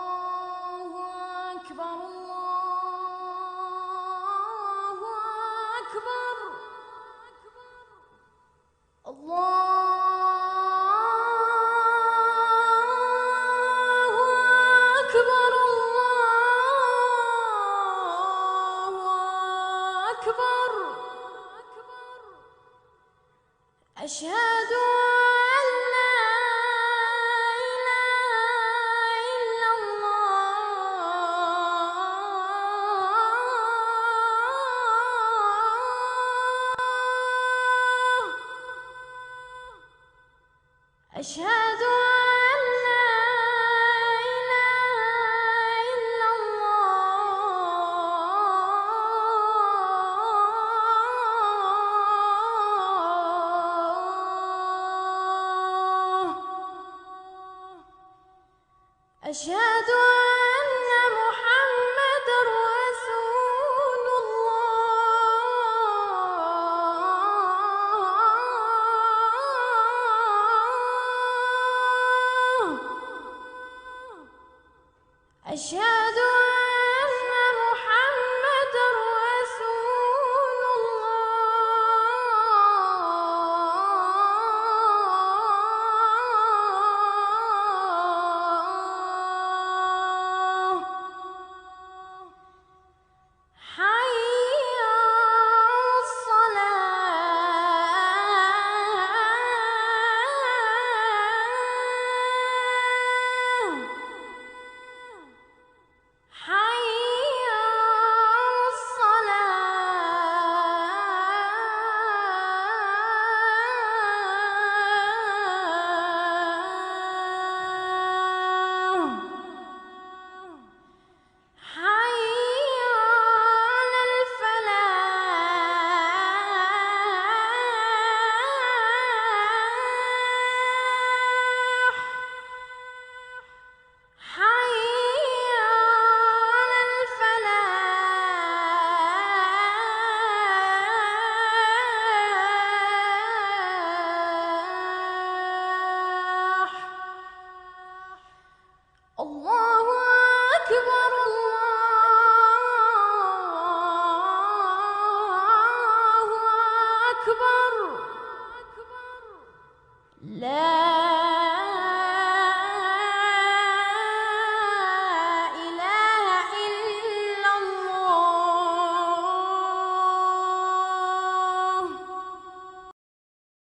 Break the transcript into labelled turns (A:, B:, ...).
A: الله أكبر الله أكبر الله أكبر الله أكبر أشهد أن لا إله إلا الله أشهد أن لا إله إلا الله أشهد أن محمدًا رسول الله أشهد أن محمدًا رسول الله حي على الصلاة حي على الصلاة حي على الفلاح حي على الفلاح الله أكبر الله أكبر لا